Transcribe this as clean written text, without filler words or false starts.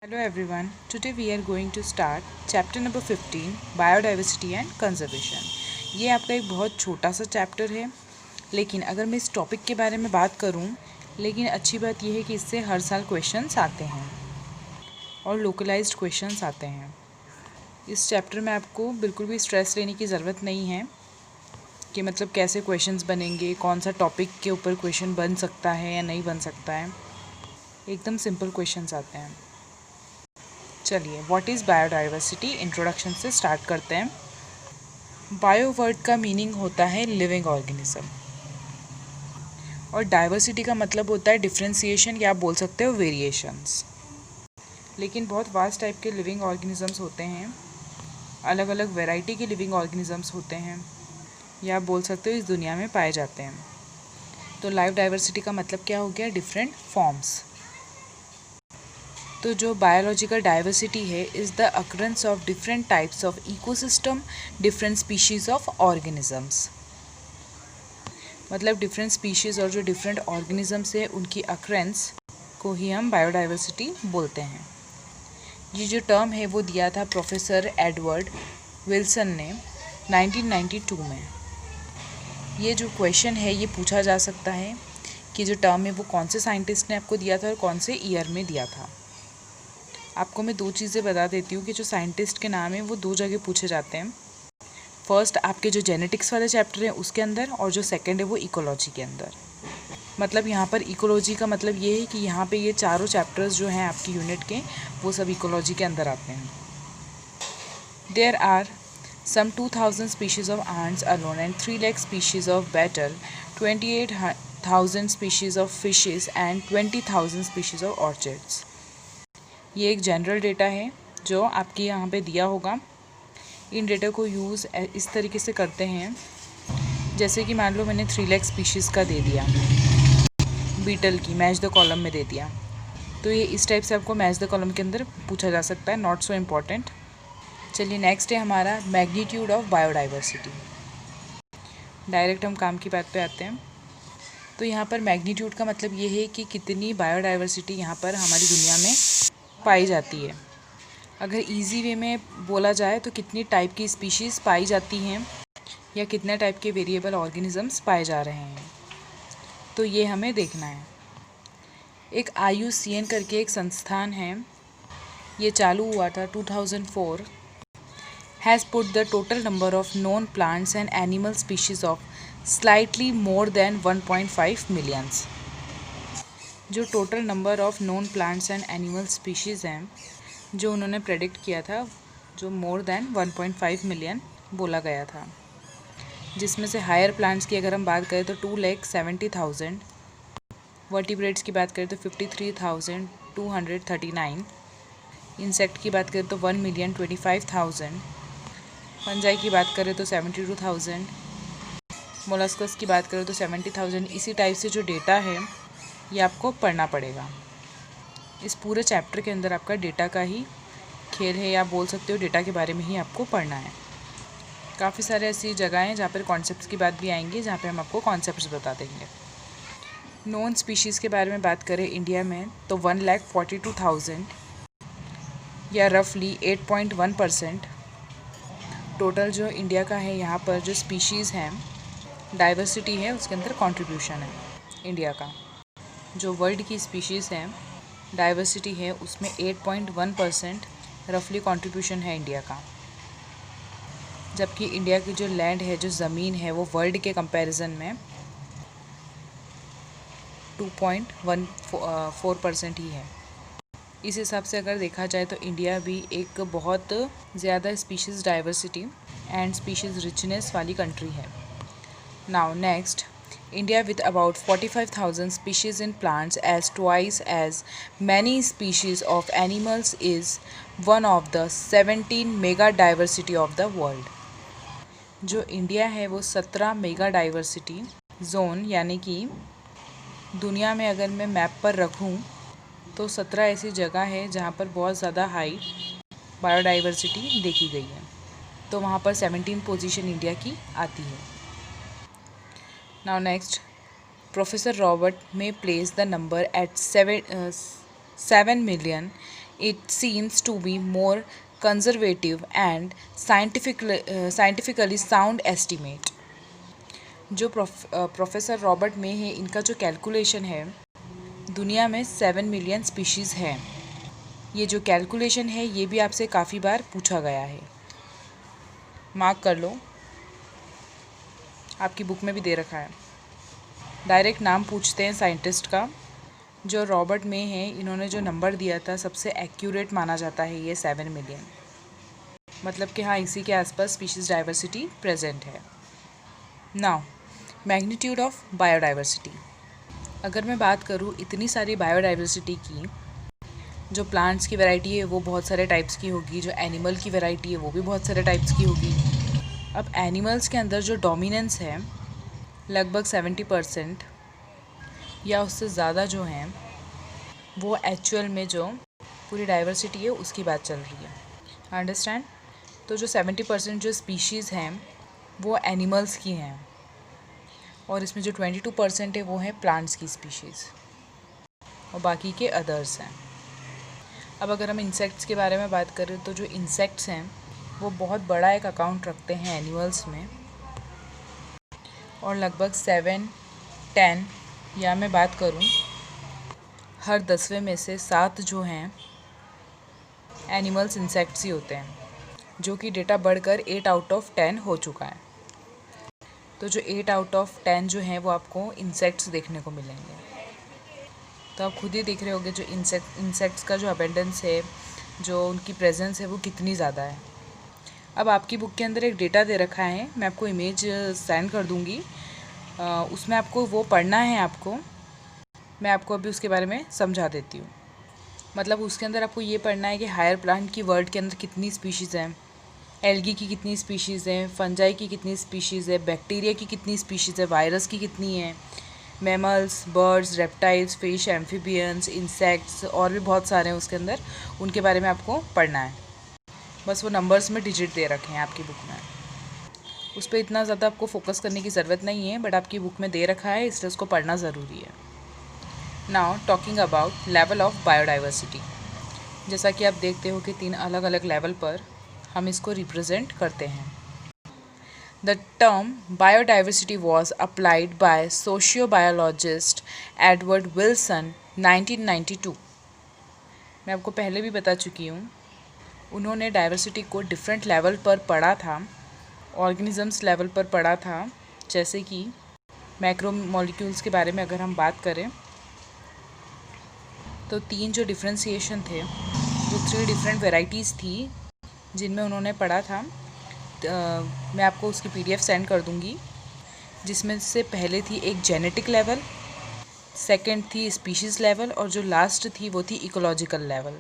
Hello everyone. Today we are going to start chapter number 15 Biodiversity and Conservation. ये आपका एक बहुत छोटा सा चैप्टर है, लेकिन अगर मैं इस टॉपिक के बारे में बात करूं, लेकिन अच्छी बात यह है कि इससे हर साल क्वेश्चंस आते हैं और लोकलाइज्ड क्वेश्चंस आते हैं। इस चैप्टर में आपको बिल्कुल भी स्ट्रेस लेने की ज़रूरत नहीं है कि मतलब कैसे क्वेश्चंस बनेंगे, कौन सा टॉपिक के ऊपर क्वेश्चन बन सकता है या नहीं बन सकता है। एकदम सिंपल क्वेश्चंस आते हैं। चलिए, व्हाट इज़ बायोडाइवर्सिटी इंट्रोडक्शन से स्टार्ट करते हैं। बायो वर्ड का मीनिंग होता है लिविंग ऑर्गेनिज्म और डाइवर्सिटी का मतलब होता है डिफ्रेंसिएशन या आप बोल सकते हो वेरिएशंस। लेकिन बहुत वास्ट टाइप के लिविंग ऑर्गेनिजम्स होते हैं, अलग अलग वैरायटी के लिविंग ऑर्गेनिजम्स होते हैं या आप बोल सकते हो इस दुनिया में पाए जाते हैं। तो लाइफ डाइवर्सिटी का मतलब क्या हो गया? Different forms. तो जो बायोलॉजिकल डाइवर्सिटी है is the occurrence of different types of ecosystem, different species of organisms. मतलब डिफरेंट स्पीशीज़ और जो डिफरेंट ऑर्गेनिजम्स है उनकी अकरेंस को ही हम बायोडाइवर्सिटी बोलते हैं। ये जो टर्म है वो दिया था प्रोफेसर एडवर्ड विल्सन ने 1992 में। ये जो क्वेश्चन है ये पूछा जा सकता है कि जो टर्म है वो कौन से साइंटिस्ट ने आपको दिया था और कौन से ईयर में दिया था। आपको मैं दो चीज़ें बता देती हूँ कि जो साइंटिस्ट के नाम है वो दो जगह पूछे जाते हैं। फर्स्ट आपके जो जेनेटिक्स वाले चैप्टर है उसके अंदर, और जो सेकंड है वो इकोलॉजी के अंदर। मतलब यहाँ पर इकोलॉजी का मतलब ये है कि यहाँ पे ये चारों चैप्टर्स जो हैं आपकी यूनिट के वो सब इकोलॉजी के अंदर आते हैं। There are some 2000 species of ants alone and 3 lakh species of beetle, 28,000 species of fishes and 20,000 species of orchids। ये एक जनरल डेटा है जो आपके यहाँ पे दिया होगा। इन डेटा को यूज़ इस तरीके से करते हैं, जैसे कि मान लो मैंने 3 लाख स्पीशीज़ का दे दिया, बीटल की मैच द कॉलम में दे दिया, तो ये इस टाइप से आपको मैच द कॉलम के अंदर पूछा जा सकता है, नॉट सो इम्पॉर्टेंट। चलिए नेक्स्ट है हमारा मैग्नीट्यूड ऑफ बायोडाइवर्सिटी। डायरेक्ट हम काम की बात पे आते हैं। तो यहाँ पर मैग्नीट्यूड का मतलब ये है कि कितनी बायोडाइवर्सिटी यहाँ पर हमारी दुनिया में पाई जाती है। अगर इजी वे में बोला जाए तो कितनी टाइप की स्पीशीज़ पाई जाती हैं या कितने टाइप के वेरिएबल ऑर्गेनिजम्स पाए जा रहे हैं, तो ये हमें देखना है। एक IUCN करके एक संस्थान है, ये चालू हुआ था 2004, has put the total number of known plants and animal species of slightly more than 1.5 millions। जो total number of known plants and animal species हैं जो उन्होंने प्रेडिक्ट किया था, जो मोर देन 1.5 मिलियन बोला गया था, जिसमें से हायर प्लांट्स की अगर हम बात करें तो 2,70,000, वर्टिब्रेट्स की बात करें तो 53,239, इंसेक्ट की बात करें तो 1,25,000, फंजाई की बात करें तो 72,000, मोलस्कस की बात करें तो 70,000। इसी टाइप से जो डेटा है ये आपको पढ़ना पड़ेगा। इस पूरे चैप्टर के अंदर आपका डेटा का ही खेल है, या बोल सकते हो डेटा के बारे में ही आपको पढ़ना है। काफ़ी सारे ऐसी जगह हैं जहाँ पर कॉन्सेप्ट्स की बात भी आएंगी, जहाँ पे हम आपको कॉन्सेप्ट्स बता देंगे। नॉन स्पीशीज़ के बारे में बात करें इंडिया में तो 1,42,000 या रफली 8.1% टोटल जो इंडिया का है, यहाँ पर जो स्पीशीज़ हैं, डाइवर्सिटी है, उसके अंदर कंट्रीब्यूशन है इंडिया का। जो वर्ल्ड की स्पीशीज़ हैं, डाइवर्सिटी है, उसमें 8.1% रफली कंट्रीब्यूशन है इंडिया का। जबकि इंडिया की जो लैंड है, जो ज़मीन है, वो वर्ल्ड के कंपैरिजन में 2.14% ही है। इस हिसाब से अगर देखा जाए तो इंडिया भी एक बहुत ज़्यादा species diversity and species richness वाली कंट्री है। Now next, India with about 45,000 species in plants as twice as many species of animals is one of the 17 mega diversity of the world। जो India है वो 17 mega diversity zone, यानी कि दुनिया में अगर मैं मैप पर रखूं तो 17 ऐसी जगह है जहाँ पर बहुत ज़्यादा हाई बायोडाइवर्सिटी देखी गई है, तो वहाँ पर 17 पोजीशन इंडिया की आती है। Now next, Professor Robert may place the number at 7 million It seems to be more conservative and scientifically sound estimate. जो प्रोफेसर रॉबर्ट मे है, इनका जो कैलकुलेशन है, दुनिया में 7 मिलियन स्पीशीज़ हैं। ये जो कैलकुलेशन है ये भी आपसे काफ़ी बार पूछा गया है, मार्क कर लो, आपकी बुक में भी दे रखा है। डायरेक्ट नाम पूछते हैं साइंटिस्ट का। जो रॉबर्ट मे है, इन्होंने जो नंबर दिया था सबसे एक्यूरेट माना जाता है ये 7 मिलियन, मतलब कि हाँ इसी के आसपास स्पीशीज़ डाइवर्सिटी प्रेजेंट है। Now magnitude of biodiversity. अगर मैं बात करूँ इतनी सारी बायोडाइवर्सिटी की, जो प्लांट्स की वैरायटी है वो बहुत सारे टाइप्स की होगी, जो एनिमल की वैरायटी है वो भी बहुत सारे टाइप्स की होगी। अब एनिमल्स के अंदर जो डोमिनेंस है लगभग 70% या उससे ज़्यादा जो हैं, वो एक्चुअल में जो पूरी डाइवर्सिटी है उसकी बात चल रही है। अंडरस्टैंड? तो जो 70% जो स्पीशीज़ हैं वो एनिमल्स की हैं, और इसमें जो 22% है वो है प्लांट्स की स्पीशीज़, और बाकी के अदर्स हैं। अब अगर हम इंसेक्ट्स के बारे में बात करें तो जो इंसेक्ट्स हैं वो बहुत बड़ा एक अकाउंट रखते हैं एनिमल्स में, और लगभग 7-10 या मैं बात करूं हर 10वें में से 7 जो हैं एनिमल्स इंसेक्ट्स ही होते हैं, जो कि डेटा बढ़कर 8 आउट ऑफ 10 हो चुका है। तो जो 8 आउट ऑफ 10 जो हैं वो आपको इंसेक्ट्स देखने को मिलेंगे। तो आप खुद ही देख रहे होंगे जो इंसेक्ट्स का जो अबेंडेंस है, जो उनकी प्रेजेंस है वो कितनी ज़्यादा है। अब आपकी बुक के अंदर एक डेटा दे रखा है, मैं आपको इमेज सेंड कर दूँगी, उसमें आपको वो पढ़ना है। आपको मैं आपको अभी उसके बारे में समझा देती हूँ। मतलब उसके अंदर आपको ये पढ़ना है कि हायर प्लांट की वर्ल्ड के अंदर कितनी स्पीशीज़ हैं, एल्गी की कितनी स्पीशीज़ हैं, फंजाई की कितनी स्पीशीज़ है, बैक्टीरिया की कितनी स्पीशीज़ है, वायरस की कितनी है, mammals, birds, reptiles, fish, amphibians, insects और भी बहुत सारे हैं उसके अंदर, उनके बारे में आपको पढ़ना है। बस वो नंबर्स में डिजिट दे रखे हैं आपकी बुक में, उस पर इतना ज़्यादा आपको फोकस करने की ज़रूरत नहीं है, बट आपकी बुक में दे रखा है इसलिए उसको पढ़ना ज़रूरी है। Now talking about level of biodiversity. जैसा कि आप देखते हो कि 3 अलग अलग लेवल पर हम इसको रिप्रेजेंट करते हैं। The term biodiversity was applied by sociobiologist Edward Wilson 1992। मैं आपको पहले भी बता चुकी हूँ, उन्होंने डाइवर्सिटी को डिफरेंट लेवल पर पढ़ा था, ऑर्गेनिजम्स लेवल पर पढ़ा था। जैसे कि मैक्रो मॉलिक्यूल्स के बारे में अगर हम बात करें तो 3 जो डिफ्रेंसिएशन थे, जो 3 डिफरेंट वेराइटीज़ थी जिनमें उन्होंने पढ़ा था, मैं आपको उसकी PDF सेंड कर दूंगी, जिसमें से पहले थी एक जेनेटिक लेवल, सेकंड थी स्पीशीज़ लेवल, और जो लास्ट थी वो थी इकोलॉजिकल लेवल।